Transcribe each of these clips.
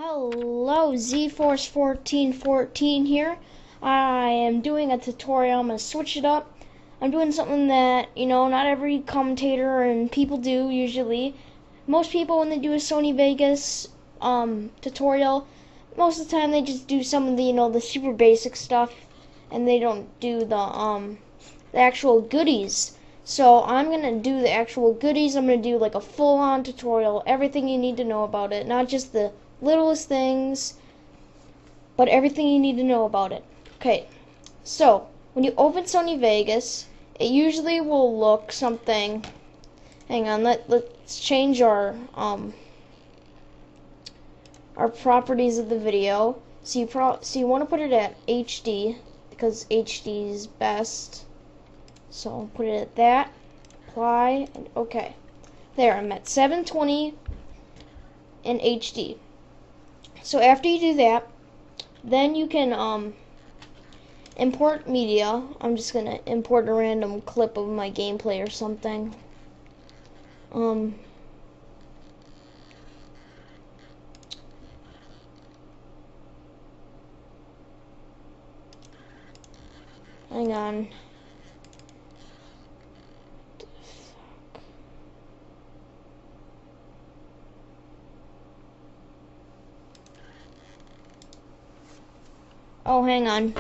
Hello, Z-Force1414 here. I am doing a tutorial. I'm going to switch it up. I'm doing something that, not every commentator and people do usually. Most people, when they do a Sony Vegas tutorial, most of the time they just do some of the, the super basic stuff, and they don't do the actual goodies. So I'm going to do the actual goodies. I'm going to do like a full-on tutorial, everything you need to know about it, not just the littlest things, but everything you need to know about it. Okay, so when you open Sony Vegas, it usually will look something. Hang on, let's change our properties of the video. So you want to put it at HD because HD is best. So I'll put it at that. Apply and okay. There, I'm at 720 in HD. So after you do that, then you can import media. I'm just gonna import a random clip of my gameplay or something. Hang on. Oh, hang on.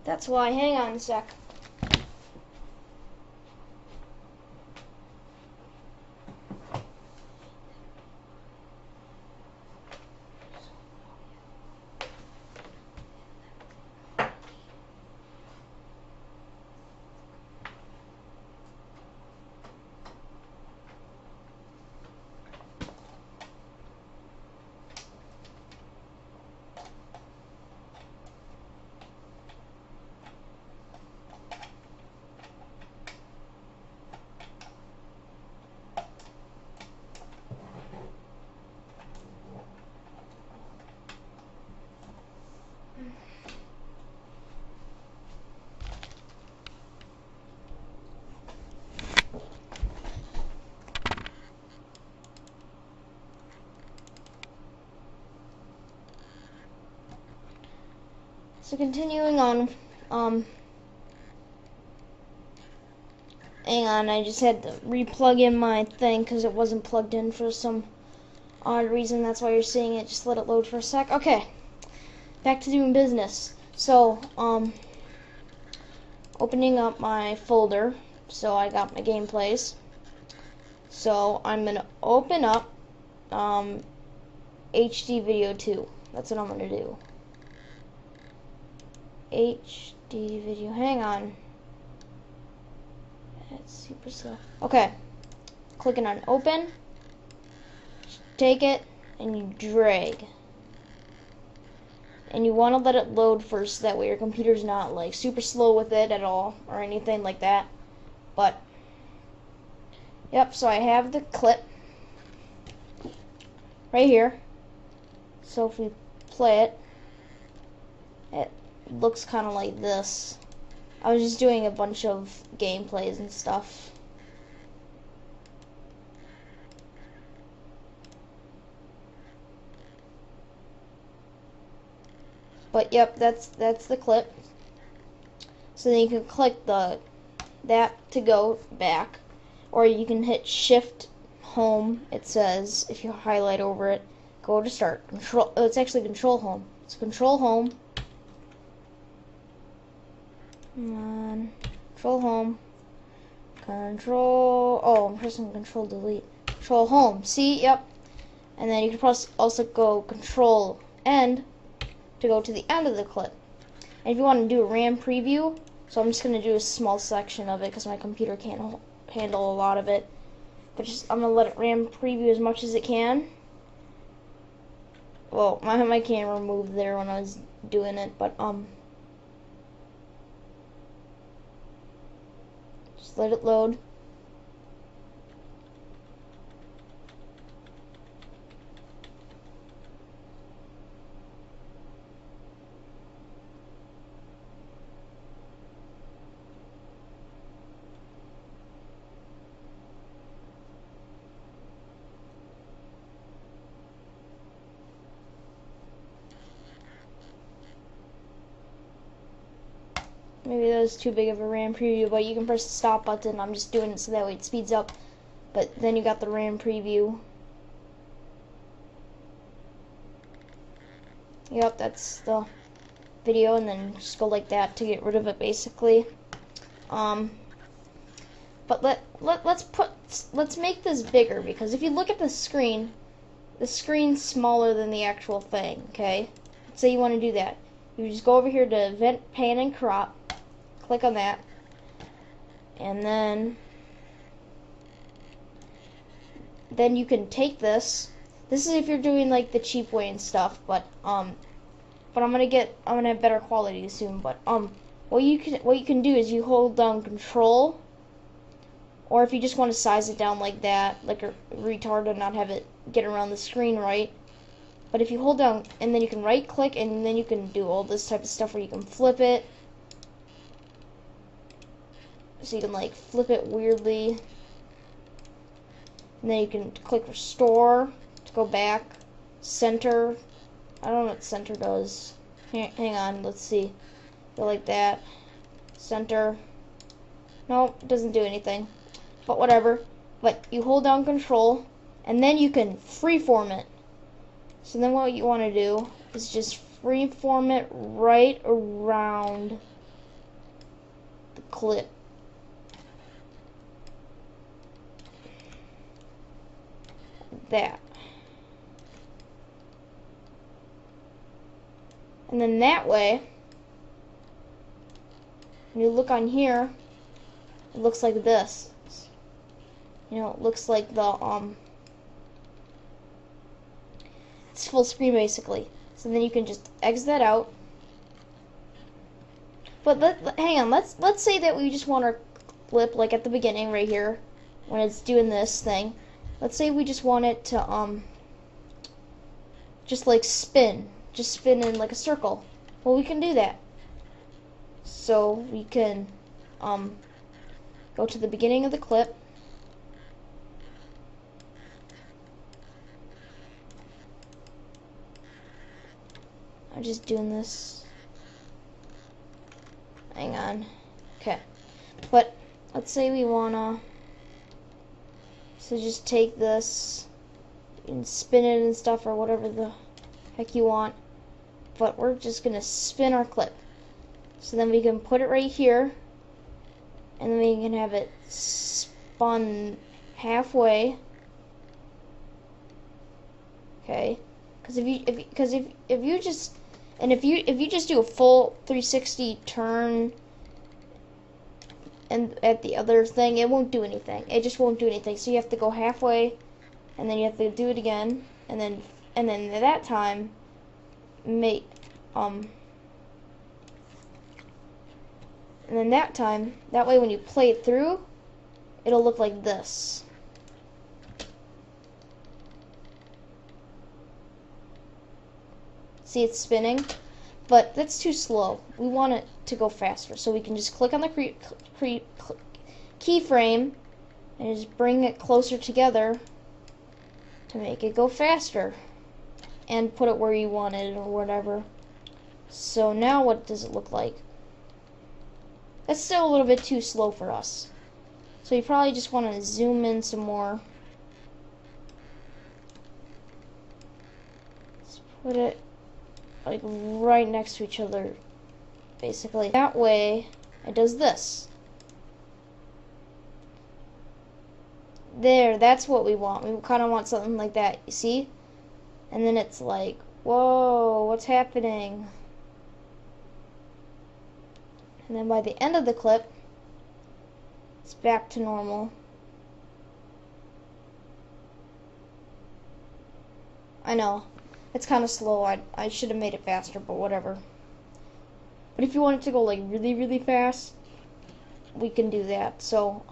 That's why. Hang on a sec. So continuing on, hang on, I just had to re-plug in my thing because it wasn't plugged in for some odd reason. That's why you're seeing it. Just let it load for a sec. Okay, back to doing business. So, opening up my folder. So I got my gameplays. So I'm gonna open up HD video 2. That's what I'm gonna do. HD video. Hang on. It's super slow. Okay. Clicking on open. Take it and you drag. And you want to let it load first so that way your computer's not like super slow with it at all or anything like that. But yep, so I have the clip right here. So if we play it, it looks kind of like this. I was just doing a bunch of gameplays and stuff. But yep, that's the clip. So then you can click that to go back, or you can hit Shift Home. It says if you highlight over it, go to Start. Control. Oh, it's actually Control Home. It's Control Home. Come on. Control Home. Control. Oh, I'm pressing Control Delete. Control Home. See? Yep. And then you can also go Control End to go to the end of the clip. And if you want to do a RAM preview, so I'm just going to do a small section of it because my computer can't handle a lot of it. But I'm going to let it RAM preview as much as it can. Well, my camera moved there when I was doing it, but just let it load. maybe that was too big of a RAM preview, but you can press the stop button. I'm just doing it so that way it speeds up. But then you got the RAM preview. Yep, that's the video, and then just go like that to get rid of it, basically. But let's make this bigger, because if you look at the screen's smaller than the actual thing. Okay, let's say you want to do that. You just go over here to Event, Pan, and Crop. Click on that, and then you can take this. This is if you're doing like the cheap way and stuff, but I'm gonna have better quality soon. But what you can do is you hold down Control, or if you just want to size it down like that, like a retard, and not have it get around the screen right. But if you hold down, and then you can right click, and then you can do all this type of stuff where you can flip it. So you can like flip it weirdly. And then you can click Restore to go back. Center. I don't know what center does. Hang on, let's see. Go like that. Center. No, it doesn't do anything. But whatever. But you hold down Control, and then you can freeform it. So then what you want to do is just freeform it right around the clip. That. And then that way, when you look on here, it looks like this. You know, it looks like the it's full screen basically. So then you can just exit that out. But hang on, let's say that we just want our clip like at the beginning right here when it's doing this thing. Let's say we just want it to just like spin in like a circle. Well, we can do that. So we can go to the beginning of the clip. I'm just doing this. Hang on. Okay. But let's say we wanna just take this and spin it and stuff, or whatever the heck you want. But we're just gonna spin our clip. So then we can put it right here, and then we can have it spun halfway. Okay, because if you just do a full 360 turn and at the other thing, it won't do anything. It just won't do anything. So you have to go halfway, and then you have to do it again, and then at that time make and then that way when you play it through, it'll look like this. See, it's spinning, but that's too slow. We want it to go faster, so we can just click on the keyframe and just bring it closer together to make it go faster, and put it where you want it or whatever. So now what does it look like? That's still a little bit too slow for us. So you probably just want to zoom in some more. Let's put it like right next to each other, basically. That way it does this. There, that's what we want. We kind of want something like that, you see? And then it's like, whoa, what's happening? And then by the end of the clip, it's back to normal. I know, it's kind of slow. I should have made it faster, but whatever. But if you want it to go like really, really fast, we can do that. So,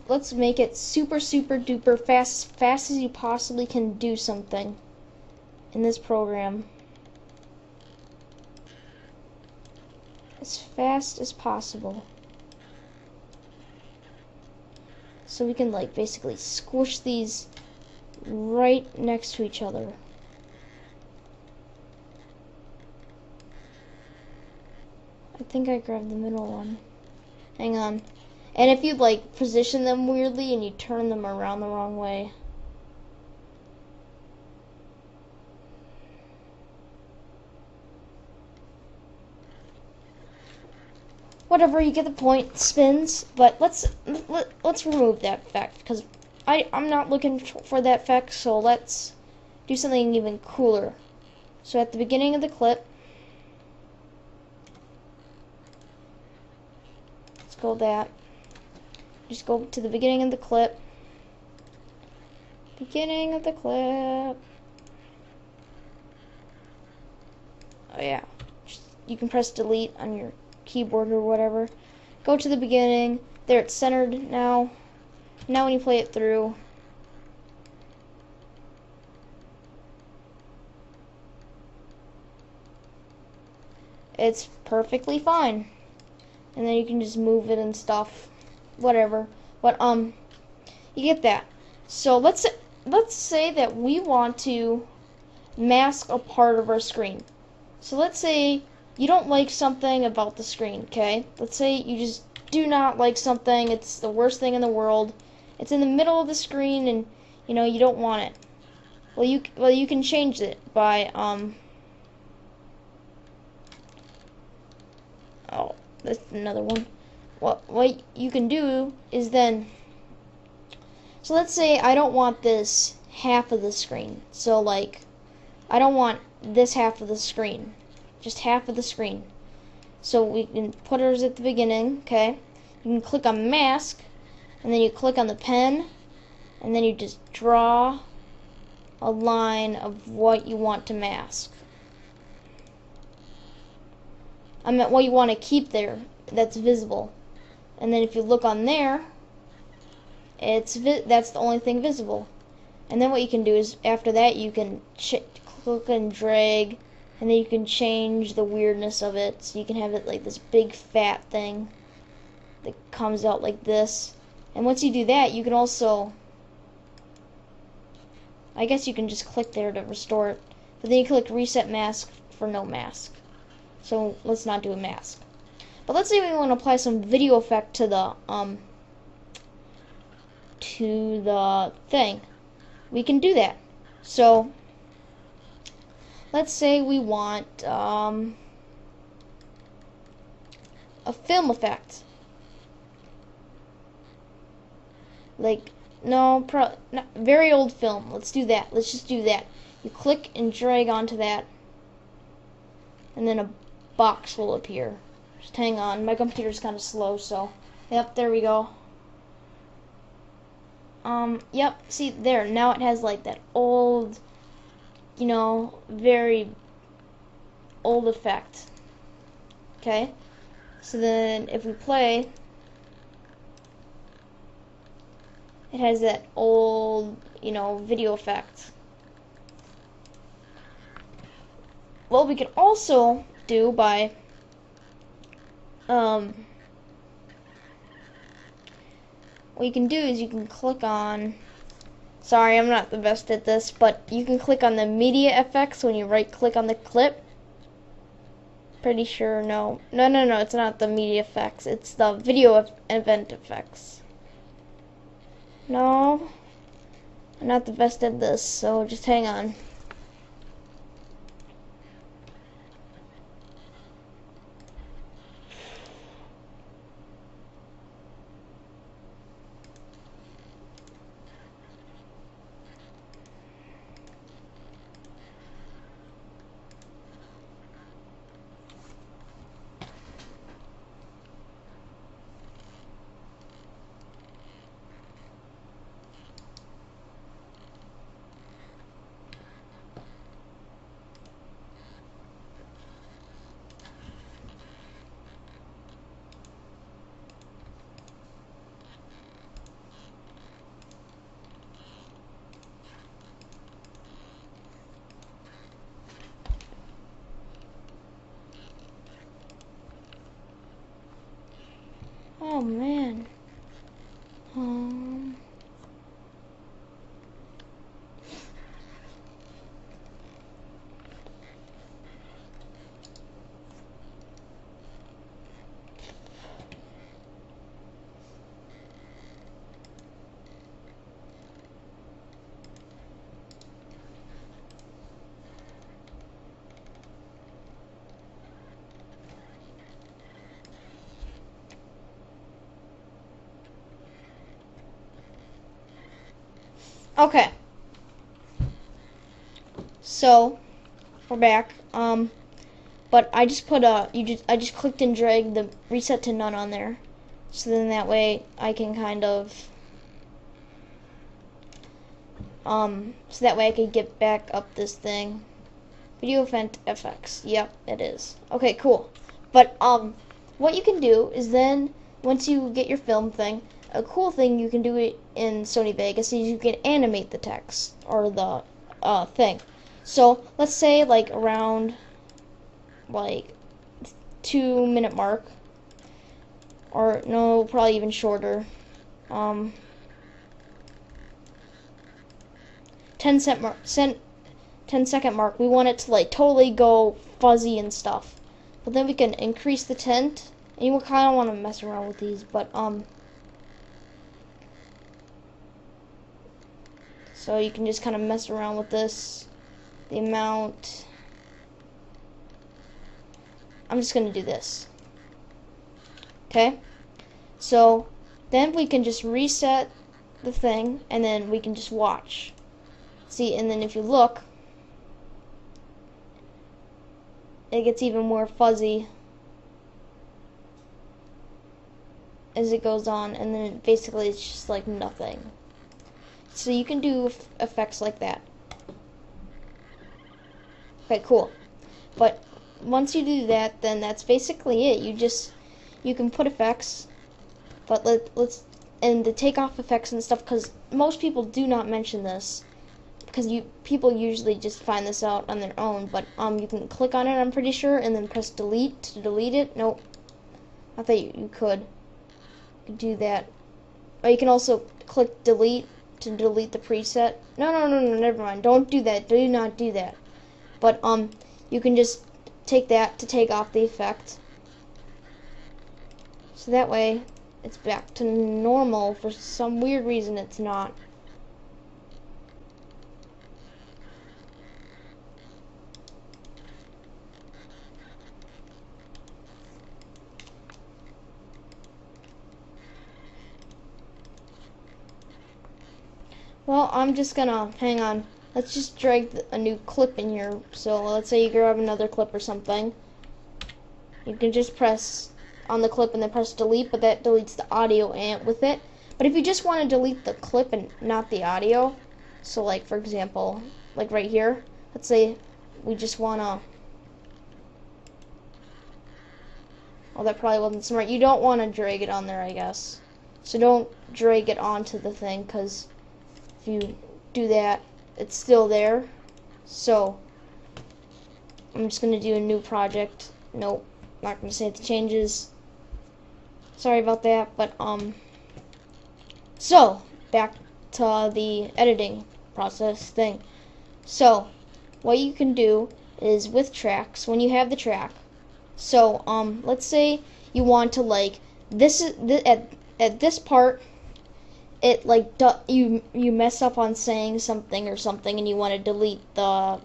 let's make it super, super duper fast as you possibly can do something in this program. As fast as possible. So we can like basically squish these right next to each other. I think I grabbed the middle one. Hang on. And if you like position them weirdly and you turn them around the wrong way. Whatever, you get the point. Spins, but let's remove that effect because I'm not looking for that effect. So let's do something even cooler. So at the beginning of the clip, let's go that. Just go to the beginning of the clip. Beginning of the clip. Oh yeah. You can press delete on your keyboard or whatever. Go to the beginning. There, it's centered now. Now when you play it through, it's perfectly fine. And then you can just move it and stuff. Whatever. But you get that. So let's say that we want to mask a part of our screen. So let's say you don't like something about the screen, okay? Let's say you just do not like something. It's the worst thing in the world. It's in the middle of the screen and you know you don't want it. Well you can change it by oh, that's another one. What you can do is then, so let's say I don't want this half of the screen. So like I don't want this half of the screen. Just half of the screen. So we can put ours at the beginning, okay? You can click on mask, and then you click on the pen, and then you just draw a line of what you want to mask. I meant what you want to keep there that's visible. And then if you look on there, that's the only thing visible. And then what you can do is after that you can click and drag, and then you can change the weirdness of it. So you can have it like this big fat thing that comes out like this. And once you do that, you can also, I guess you can just click there to restore it. But then you click reset mask for no mask. So let's not do a mask. But let's say we want to apply some video effect to the thing. We can do that. So let's say we want a film effect. Like, no, not, very old film. Let's do that. Let's just do that. You click and drag onto that, and then a box will appear. Just hang on. My computer's kind of slow, so. Yep, there we go. Yep, see, there. Now it has, like, that old, you know, very old effect. Okay? So then, if we play, it has that old, you know, video effect. Well, we can also do by what you can do is you can click on, sorry, I'm not the best at this, but you can click on the media effects when you right click on the clip. Pretty sure, no, it's not the media effects, it's the video event effects. No, I'm not the best at this, so just hang on. Oh man. Okay, so we're back. But I just put I just clicked and dragged the reset to none on there, so then that way I can kind of so that way I could get back up this thing. Video event FX. Yep, it is. Okay, cool. But what you can do is then once you get your film thing, a cool thing you can do it in Sony Vegas is you can animate the text or the thing. So let's say like around like 2-minute mark, or no, probably even shorter. 10-second mark, we want it to like totally go fuzzy and stuff. But then we can increase the tint, and you kind of want to mess around with these, but so you can just kind of mess around with this, the amount. I'm just gonna do this. Okay, so then we can just reset the thing, and then we can just watch. See, and then if you look, it gets even more fuzzy as it goes on, and then basically it's just like nothing. So you can do effects like that. Okay, cool. But once you do that, then that's basically it. You can put effects, but let's and to take off effects and stuff, because most people do not mention this, because people usually just find this out on their own. But you can click on it, I'm pretty sure, and then press delete to delete it. Nope, I thought you could do that. Or you can also click delete to delete the preset. No, never mind. Don't do that. Do not do that. But you can just take that to take off the effect. So that way it's back to normal. For some weird reason it's not. Well, I'm just gonna hang on. Let's just drag a new clip in here. So let's say you grab another clip or something. You can just press on the clip and then press delete, but that deletes the audio and with it. But if you just want to delete the clip and not the audio, so like for example, like right here, let's say we just wanna, oh, that probably wasn't smart. You don't want to drag it on there, I guess. So don't drag it onto the thing, because if you do that, it's still there. So I'm just gonna do a new project. Nope, not gonna save the changes. Sorry about that, but so back to the editing process thing. So what you can do is with tracks, when you have the track, so let's say you want to like this is at this part, it like you mess up on saying something or something, and you want to delete the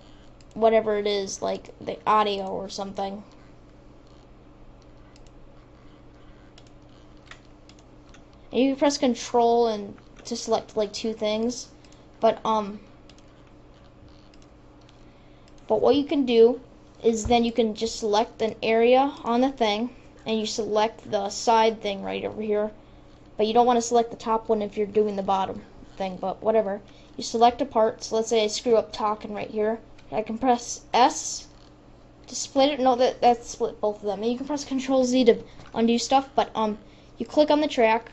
whatever it is, like the audio or something. And you can press Control and to select like two things, but what you can do is then you can just select an area on the thing, and you select the side thing right over here. But you don't want to select the top one if you're doing the bottom thing, but whatever. You select a part, so let's say I screw up talking right here. I can press S to split it. No, that's split both of them. And you can press Control Z to undo stuff, but you click on the track,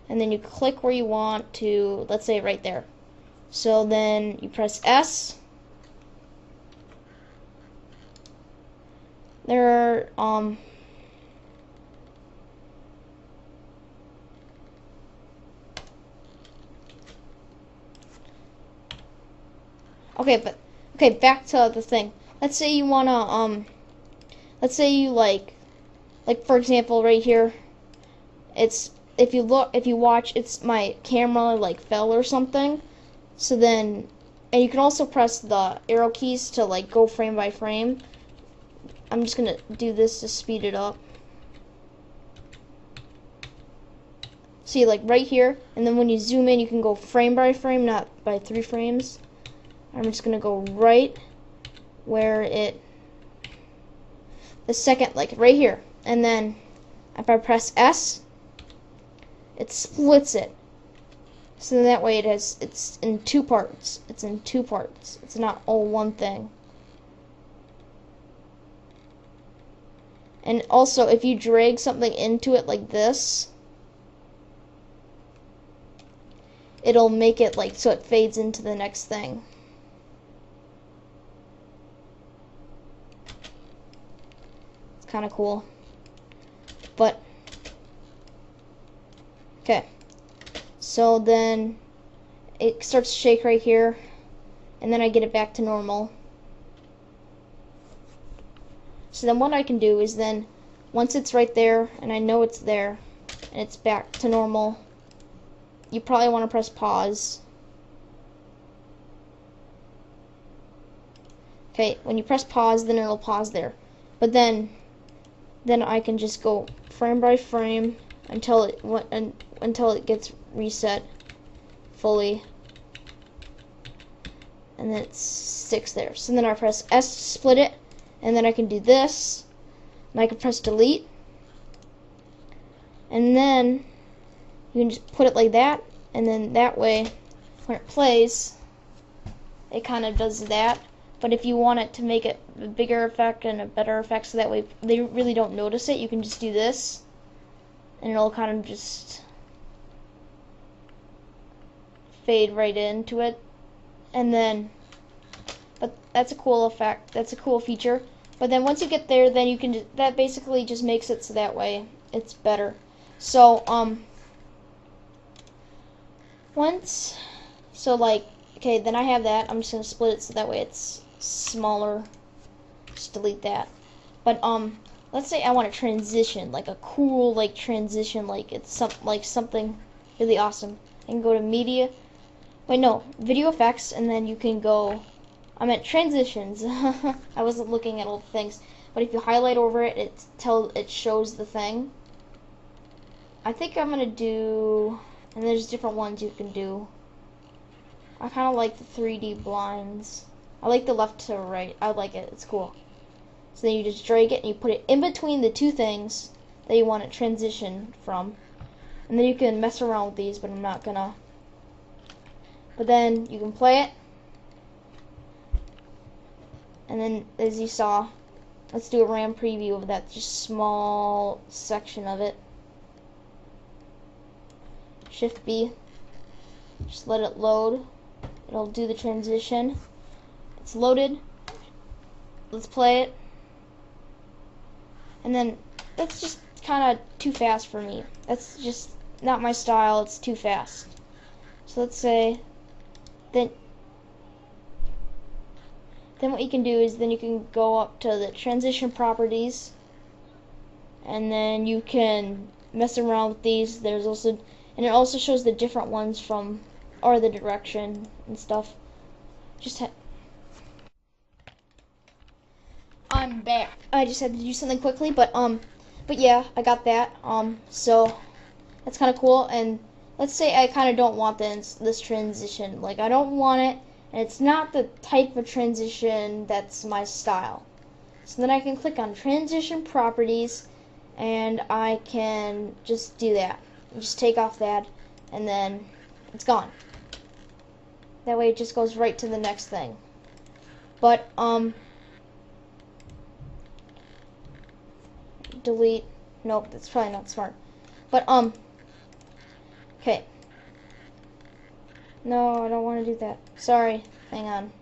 and then you click where you want to, let's say right there. So then you press S. There are, okay, back to the thing. Let's say you wanna let's say you like for example right here, it's if you watch, it's my camera like fell or something. So then, and you can also press the arrow keys to like go frame by frame. I'm just gonna do this to speed it up. see, like right here, and then when you zoom in, you can go frame by frame, not by 3 frames. I'm just gonna go right where the second, like right here, and then if I press S, it splits it. So that way it's in 2 parts. It's in 2 parts. It's not all one thing. And also, if you drag something into it like this, it'll make it like so it fades into the next thing. It's kind of cool. But okay. So then it starts to shake right here, and then I get it back to normal. So then what I can do is then, once it's right there, and I know it's there, and it's back to normal, you probably want to press pause. Okay, when you press pause, then it'll pause there. But then I can just go frame by frame until it gets reset fully, and then it sticks there. So then I press S to split it, and then I can do this, and I can press delete, and then you can just put it like that, and then that way when it plays it kind of does that. But if you want it to make it a bigger effect and a better effect so that way they really don't notice it, you can just do this, and it'll kind of just fade right into it. And then, but that's a cool effect, that's a cool feature. But then once you get there, then you can that basically just makes it so that way it's better. So like, okay, then I have that. I'm just gonna split it so that way it's smaller. Just delete that. But let's say I want a transition, like a cool like transition, like it's something really awesome. I can go to media. Wait, no, video effects, and then you can go. I'm at transitions. I wasn't looking at all the things, but if you highlight over it, it shows the thing. I think I'm gonna do, and there's different ones you can do. I kind of like the 3D blinds. I like the left to right. I like it. It's cool. So then you just drag it and you put it in between the 2 things that you want to transition from, and then you can mess around with these, but I'm not gonna. But then you can play it. And then, as you saw, let's do a RAM preview of that just small section of it. Shift B. Just let it load. It'll do the transition. It's loaded. Let's play it. And then, that's just kind of too fast for me. That's just not my style. It's too fast. So let's say, then what you can do is then you can go up to the transition properties, and then you can mess around with these. There's also, and it also shows the different ones from, or the direction and stuff. I'm back. I just had to do something quickly, but yeah, I got that. So that's kind of cool. And let's say I kind of don't want this transition. Like, I don't want it. And it's not the type of transition that's my style. So then I can click on transition properties, and I can just do that. Just take off that, and then it's gone. That way it just goes right to the next thing. But delete. Nope, that's probably not smart. But okay. No, I don't want to do that. Sorry. Hang on.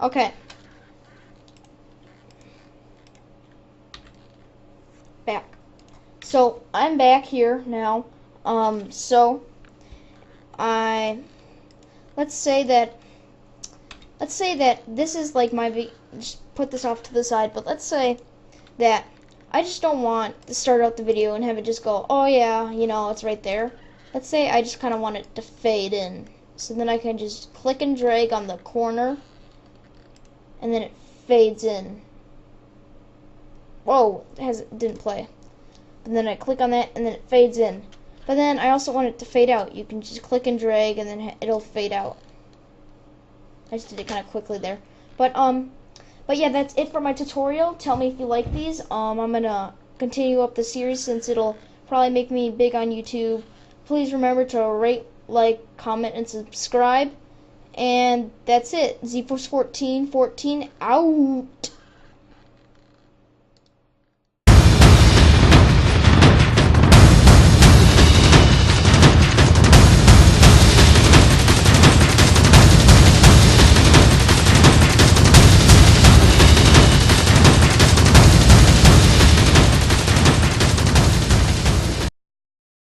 Okay. Back. So, I'm back here now. So let's say that this is like my just put this off to the side, but let's say that I just don't want to start out the video and have it just go, oh yeah, you know, it's right there. Let's say I just kind of want it to fade in. So then I can just click and drag on the corner, and then it fades in. Whoa, it didn't play. And then I click on that, and then it fades in. But then I also want it to fade out. You can just click and drag, and then it'll fade out. I just did it kind of quickly there. But yeah, that's it for my tutorial. Tell me if you like these. I'm gonna continue up the series since it'll probably make me big on YouTube. Please remember to rate, like, comment, and subscribe. And that's it. Z Force 14 out.